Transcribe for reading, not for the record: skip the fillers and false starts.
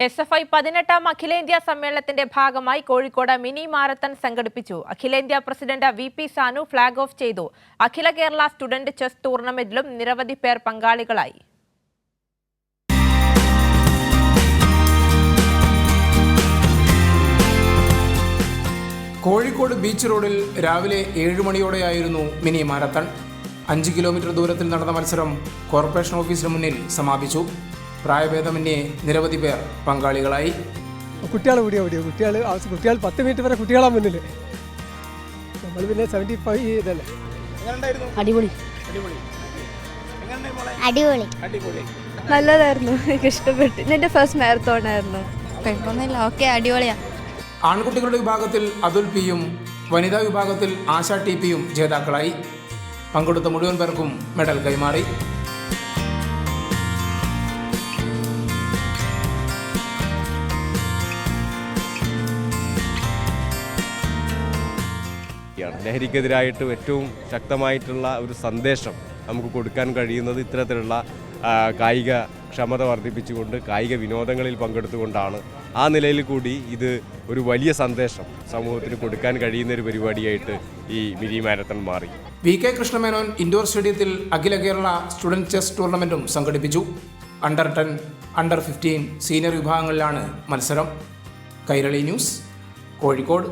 SFI 18ാം അഖിലേന്ത്യാ സമ്മേളനത്തിന്റെ ഭാഗമായി കോഴിക്കോട് മിനി മാരത്തൺ സംഘടിപ്പിച്ചു. അഖിലേന്ത്യാ president VP Sanu flag off ചെയ്തു. അഖില കേരള സ്റ്റുഡന്റ് ചെസ് ടൂർണമെന്റിലും നിരവധി പേർ പങ്കാളികളായി. കോഴിക്കോട് ബീച്ച് റോഡിൽ രാവിലെ 7 മണിയോടെയായിരുന്നു മിനി മാരത്തൺ. 5 കിലോമീറ്റർ ദൂരത്തിൽ നടന്ന മത്സരം കോർപ്പറേഷൻ ഓഫീസിന് മുന്നിൽ സമാപിച്ചു. പ്രായഭേദമന്യേ നിരവധി പേർ പങ്കാളികളായി. കുട്ടികൾ 10 മിനിറ്റ് വരെ കുട്ടികളാണ് മുന്നിൽ. നമ്മൾ പിന്നെ 75 ഇതല്ലേ. അടിപൊളി നല്ലതായിരുന്നു, എനിക്ക് ഇഷ്ടപ്പെട്ടു. എൻ്റെ ഫസ്റ്റ് മാരത്തോൺ ആയിരുന്നു. കുഴപ്പമൊന്നുമില്ല, ഓക്കെ, അടിപൊളിയാ. ആൺകുട്ടികളുടെ വിഭാഗത്തിൽ അതുൽ പിയും വനിതാ വിഭാഗത്തിൽ ആശ TPയും ജേതാക്കളായി. പങ്കെടുത്ത മുഴുവൻ പേർക്കും മെഡൽ കൈമാറി. ലഹരിക്കെതിരായിട്ട് ഏറ്റവും ശക്തമായിട്ടുള്ള ഒരു സന്ദേശം നമുക്ക് കൊടുക്കാൻ കഴിയുന്നത് ഇത്തരത്തിലുള്ള കായിക ക്ഷമത വർദ്ധിപ്പിച്ചുകൊണ്ട് കായിക വിനോദങ്ങളിൽ പങ്കെടുത്തുകൊണ്ടാണ്. ആ നിലയിൽ കൂടി ഇത് ഒരു വലിയ സന്ദേശം സമൂഹത്തിന് കൊടുക്കാൻ കഴിയുന്ന ഒരു പരിപാടിയായിട്ട് ഈ മിനി മാരത്തൺ മാറി. VK കൃഷ്ണമേനോൻ ഇൻഡോർ സ്റ്റേഡിയത്തിൽ അഖില കേരള സ്റ്റുഡന്റ് ചെസ് ടൂർണമെന്റും സംഘടിപ്പിച്ചു. അണ്ടർ 10, അണ്ടർ 15 സീനിയർ വിഭാഗങ്ങളിലാണ് മത്സരം. കൈരളി ന്യൂസ്, കോഴിക്കോട്.